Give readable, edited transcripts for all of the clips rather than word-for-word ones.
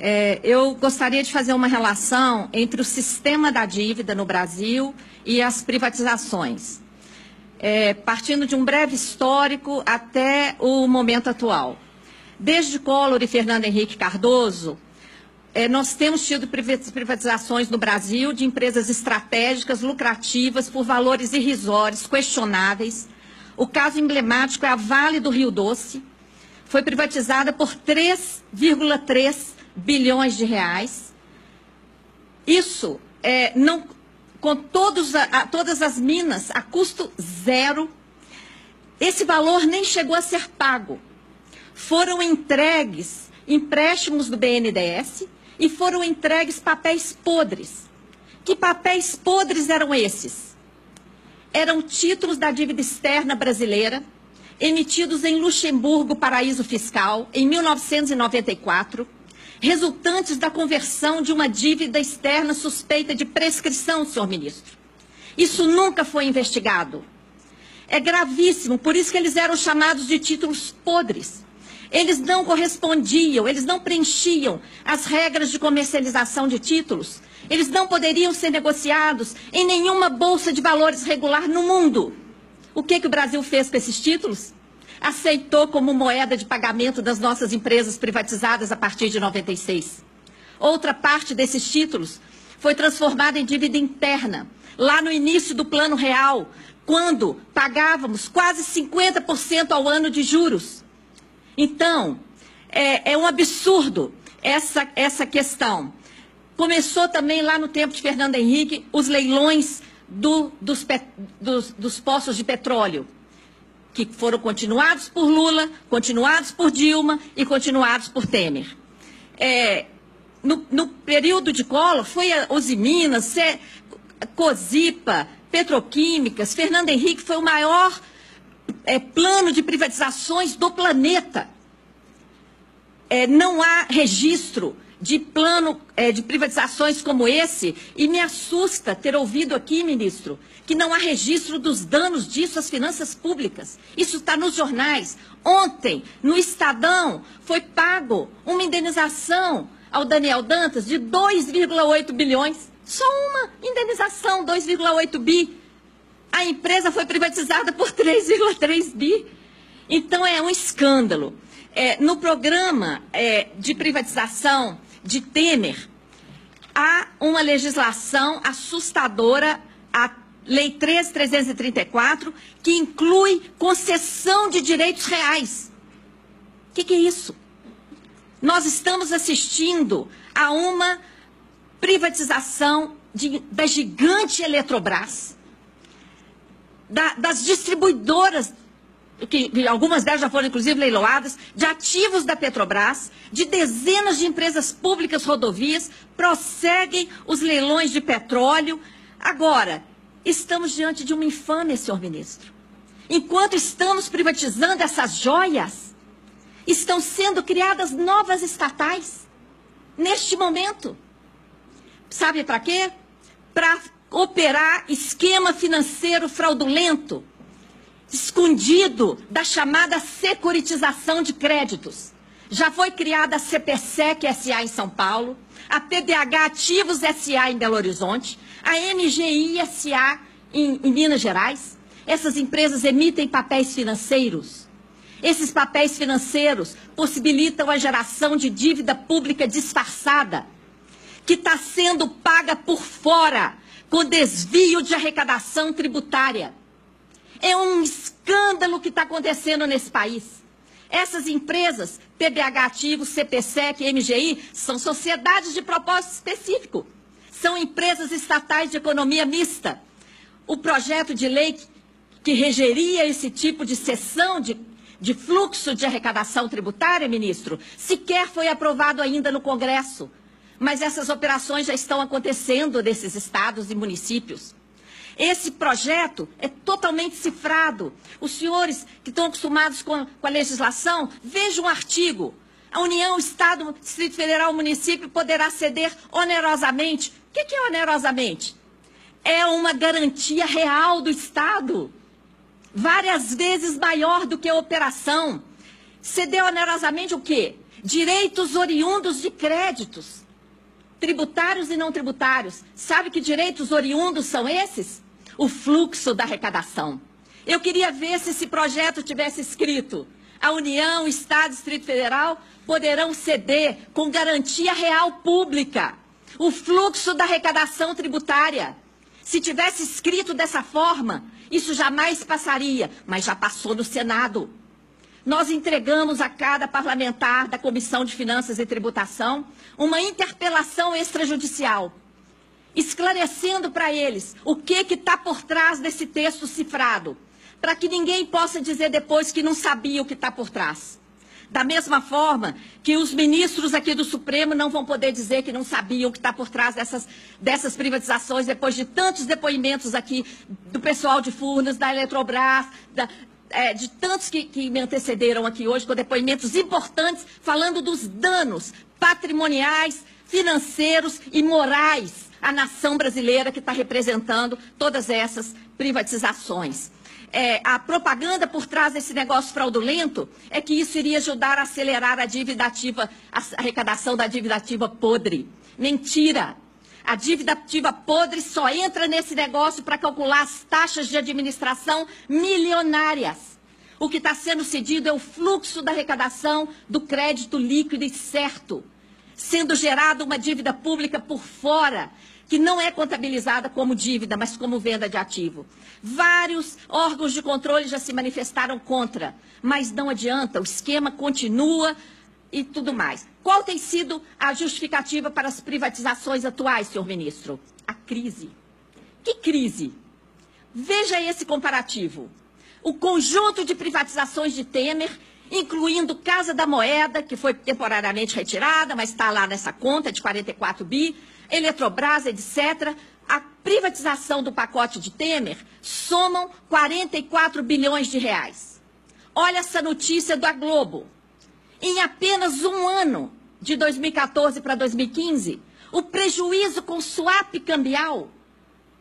Eu gostaria de fazer uma relação entre o sistema da dívida no Brasil e as privatizações, partindo de um breve histórico até o momento atual. Desde Collor e Fernando Henrique Cardoso, nós temos tido privatizações no Brasil de empresas estratégicas, lucrativas, por valores irrisórios, questionáveis. O caso emblemático é a Vale do Rio Doce, foi privatizada por 3,3 bilhões de reais. Isso, com todas as minas, a custo zero. Esse valor nem chegou a ser pago. Foram entregues empréstimos do BNDES e foram entregues papéis podres. Que papéis podres eram esses? Eram títulos da dívida externa brasileira, emitidos em Luxemburgo, paraíso fiscal, em 1994, resultantes da conversão de uma dívida externa suspeita de prescrição, senhor ministro. Isso nunca foi investigado. É gravíssimo, por isso que eles eram chamados de títulos podres. Eles não correspondiam, eles não preenchiam as regras de comercialização de títulos. Eles não poderiam ser negociados em nenhuma bolsa de valores regular no mundo. O que o Brasil fez com esses títulos? Aceitou como moeda de pagamento das nossas empresas privatizadas a partir de 96. Outra parte desses títulos foi transformada em dívida interna, lá no início do Plano Real, quando pagávamos quase 50% ao ano de juros. Então, é um absurdo essa questão. Começou também lá no tempo de Fernando Henrique os leilões dos poços de petróleo, que foram continuados por Lula, continuados por Dilma e continuados por Temer. No período de Collor, foi a Usiminas, Cosipa, Petroquímicas. Fernando Henrique foi o maior plano de privatizações do planeta. Não há registro de plano de privatizações como esse, e me assusta ter ouvido aqui, ministro, que não há registro dos danos disso às finanças públicas. Isso está nos jornais. Ontem, no Estadão, foi pago uma indenização ao Daniel Dantas de 2,8 bilhões. Só uma indenização, 2,8 bi. A empresa foi privatizada por 3,3 bi. Então, é um escândalo. No programa de privatização de Temer, há uma legislação assustadora, a Lei 13.334, que inclui concessão de direitos reais. O que é isso? Nós estamos assistindo a uma privatização da gigante Eletrobras, das distribuidoras, que algumas delas já foram inclusive leiloadas, de ativos da Petrobras, de dezenas de empresas públicas rodovias, prosseguem os leilões de petróleo. Agora, estamos diante de uma infâmia, senhor ministro. Enquanto estamos privatizando essas joias, estão sendo criadas novas estatais, neste momento. Sabe para quê? Para operar esquema financeiro fraudulento, escondido da chamada securitização de créditos. Já foi criada a CPSEC SA em São Paulo, a PBH Ativos SA em Belo Horizonte, a MGI SA em Minas Gerais. Essas empresas emitem papéis financeiros. Esses papéis financeiros possibilitam a geração de dívida pública disfarçada, que está sendo paga por fora, com desvio de arrecadação tributária. É um escândalo que está acontecendo nesse país. Essas empresas, PBH Ativos, CPSEC e MGI, são sociedades de propósito específico. São empresas estatais de economia mista. O projeto de lei que regeria esse tipo de cessão de fluxo de arrecadação tributária, ministro, sequer foi aprovado ainda no Congresso. Mas essas operações já estão acontecendo nesses estados e municípios. Esse projeto é totalmente cifrado. Os senhores que estão acostumados com a legislação, vejam um artigo. A União, Estado, Distrito Federal, Município poderá ceder onerosamente. O que é onerosamente? É uma garantia real do Estado, várias vezes maior do que a operação. Ceder onerosamente o quê? Direitos oriundos de créditos, tributários e não tributários. Sabe que direitos oriundos são esses? O fluxo da arrecadação. Eu queria ver se esse projeto tivesse escrito: a União, o Estado e o Distrito Federal poderão ceder com garantia real pública o fluxo da arrecadação tributária. Se tivesse escrito dessa forma, isso jamais passaria, mas já passou no Senado. Nós entregamos a cada parlamentar da Comissão de Finanças e Tributação uma interpelação extrajudicial, esclarecendo para eles o que está por trás desse texto cifrado, para que ninguém possa dizer depois que não sabia o que está por trás. Da mesma forma que os ministros aqui do Supremo não vão poder dizer que não sabiam o que está por trás dessas privatizações, depois de tantos depoimentos aqui do pessoal de Furnas, da Eletrobras, de tantos que me antecederam aqui hoje, com depoimentos importantes, falando dos danos patrimoniais, financeiros e morais à nação brasileira que está representando todas essas privatizações. A propaganda por trás desse negócio fraudulento é que isso iria ajudar a acelerar a dívida ativa, a arrecadação da dívida ativa podre. Mentira! A dívida ativa podre só entra nesse negócio para calcular as taxas de administração milionárias. O que está sendo cedido é o fluxo da arrecadação do crédito líquido e certo, sendo gerada uma dívida pública por fora, que não é contabilizada como dívida, mas como venda de ativo. Vários órgãos de controle já se manifestaram contra, mas não adianta, o esquema continua e tudo mais. Qual tem sido a justificativa para as privatizações atuais, senhor ministro? A crise. Que crise? Veja esse comparativo. O conjunto de privatizações de Temer, incluindo Casa da Moeda, que foi temporariamente retirada, mas está lá nessa conta de 44 bi, Eletrobras, etc., a privatização do pacote de Temer somam 44 bilhões de reais. Olha essa notícia da Globo. Em apenas um ano, de 2014 para 2015, o prejuízo com swap cambial,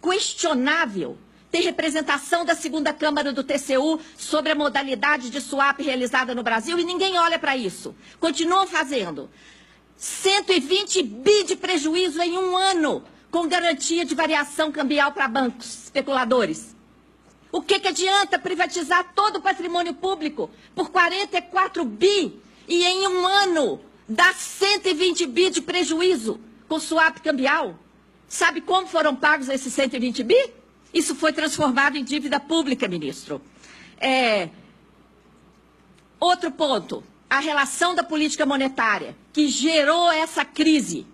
questionável, tem representação da segunda Câmara do TCU sobre a modalidade de swap realizada no Brasil e ninguém olha para isso. Continuam fazendo. 120 bi de prejuízo em um ano, com garantia de variação cambial para bancos especuladores. O que adianta privatizar todo o patrimônio público por 44 bi e em um ano dar 120 bi de prejuízo com swap cambial? Sabe como foram pagos esses 120 bi? Isso foi transformado em dívida pública, ministro. Outro ponto. A relação da política monetária, que gerou essa crise.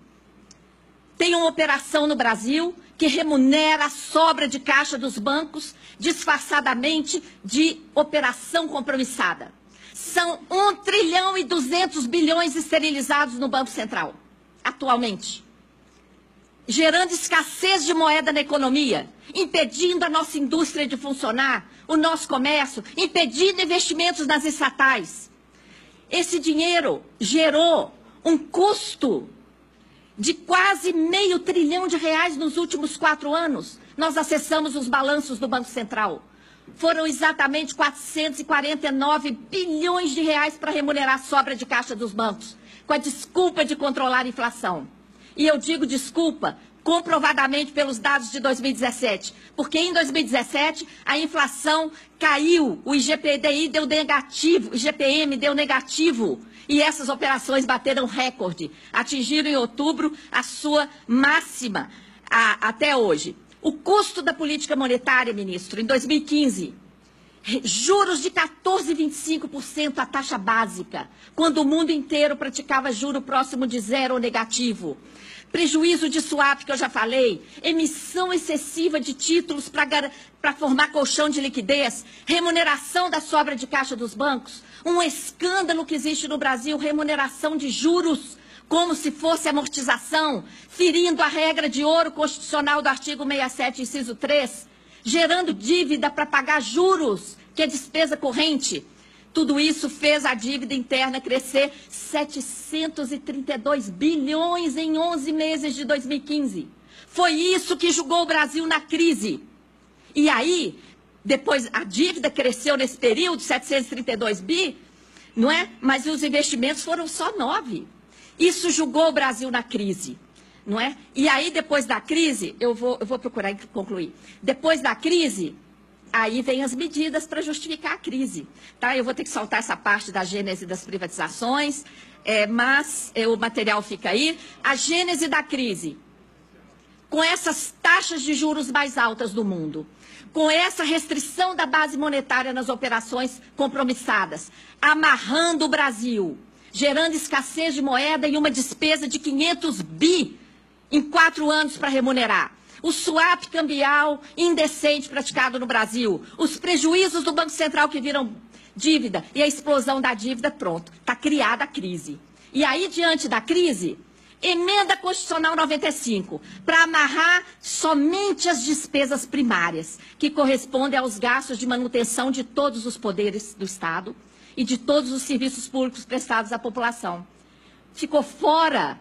Tem uma operação no Brasil que remunera a sobra de caixa dos bancos, disfarçadamente de operação compromissada. São 1 trilhão e 200 bilhões esterilizados no Banco Central, atualmente. Gerando escassez de moeda na economia, impedindo a nossa indústria de funcionar, o nosso comércio, impedindo investimentos nas estatais. Esse dinheiro gerou um custo de quase R$500 bilhão nos últimos 4 anos. Nós acessamos os balanços do Banco Central. Foram exatamente 449 bilhões de reais para remunerar a sobra de caixa dos bancos, com a desculpa de controlar a inflação. E eu digo desculpa comprovadamente pelos dados de 2017, porque em 2017 a inflação caiu, o IGPDI deu negativo, o IGPM deu negativo, e essas operações bateram recorde, atingiram em outubro a sua máxima até hoje. O custo da política monetária, ministro, em 2015, juros de 14,25% a taxa básica, quando o mundo inteiro praticava juro próximo de zero ou negativo. Prejuízo de swap, que eu já falei, emissão excessiva de títulos para formar colchão de liquidez, remuneração da sobra de caixa dos bancos, um escândalo que existe no Brasil, remuneração de juros como se fosse amortização, ferindo a regra de ouro constitucional do artigo 67, inciso 3, gerando dívida para pagar juros, que é despesa corrente. Tudo isso fez a dívida interna crescer 732 bilhões em 11 meses de 2015. Foi isso que jogou o Brasil na crise. E aí, depois a dívida cresceu nesse período, 732 bi, não é? Mas os investimentos foram só 9. Isso jogou o Brasil na crise, não é? E aí, depois da crise, eu vou procurar concluir. Depois da crise, aí vem as medidas para justificar a crise. Tá? Eu vou ter que soltar essa parte da gênese das privatizações, mas o material fica aí. A gênese da crise, com essas taxas de juros mais altas do mundo, com essa restrição da base monetária nas operações compromissadas, amarrando o Brasil, gerando escassez de moeda e uma despesa de 500 bi em 4 anos para remunerar. O swap cambial indecente praticado no Brasil, os prejuízos do Banco Central que viram dívida e a explosão da dívida, pronto, está criada a crise. E aí, diante da crise, emenda constitucional 95, para amarrar somente as despesas primárias, que correspondem aos gastos de manutenção de todos os poderes do Estado e de todos os serviços públicos prestados à população. Ficou fora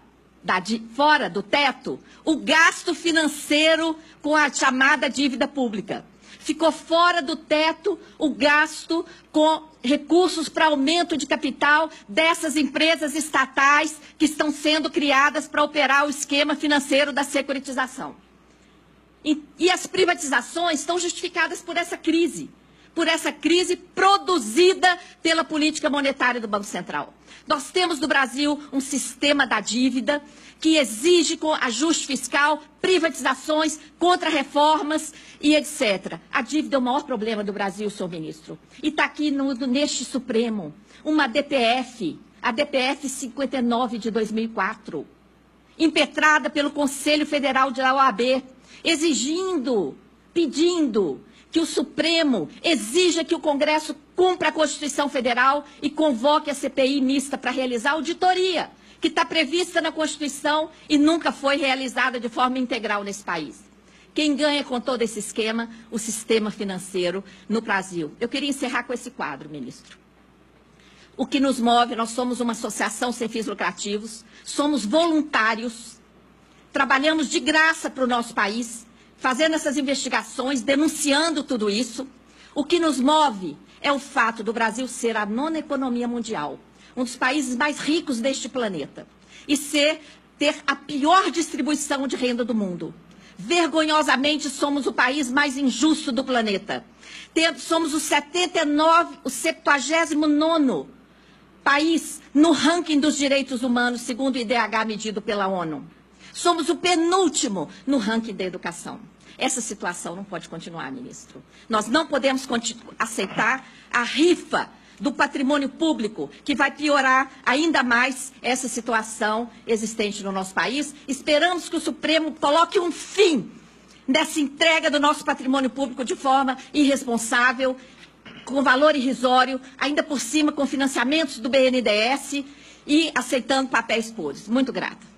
do teto o gasto financeiro com a chamada dívida pública. Ficou fora do teto o gasto com recursos para aumento de capital dessas empresas estatais que estão sendo criadas para operar o esquema financeiro da securitização. E as privatizações estão justificadas por essa crise produzida pela política monetária do Banco Central. Nós temos no Brasil um sistema da dívida que exige com ajuste fiscal, privatizações, contra-reformas e etc. A dívida é o maior problema do Brasil, senhor ministro. E está aqui neste Supremo uma DPF, a DPF 59 de 2004, impetrada pelo Conselho Federal da OAB, pedindo que o Supremo exija que o Congresso cumpra a Constituição Federal e convoque a CPI mista para realizar auditoria, que está prevista na Constituição e nunca foi realizada de forma integral nesse país. Quem ganha com todo esse esquema? O sistema financeiro no Brasil. Eu queria encerrar com esse quadro, ministro. O que nos move, nós somos uma associação sem fins lucrativos, somos voluntários, trabalhamos de graça para o nosso país, fazendo essas investigações, denunciando tudo isso. O que nos move é o fato do Brasil ser a 9ª economia mundial, um dos países mais ricos deste planeta, e ter a pior distribuição de renda do mundo. Vergonhosamente, somos o país mais injusto do planeta. Somos o 79º país no ranking dos direitos humanos, segundo o IDH medido pela ONU. Somos o penúltimo no ranking da educação. Essa situação não pode continuar, ministro. Nós não podemos aceitar a rifa do patrimônio público, que vai piorar ainda mais essa situação existente no nosso país. Esperamos que o Supremo coloque um fim nessa entrega do nosso patrimônio público de forma irresponsável, com valor irrisório, ainda por cima com financiamentos do BNDES e aceitando papéis podres. Muito grata.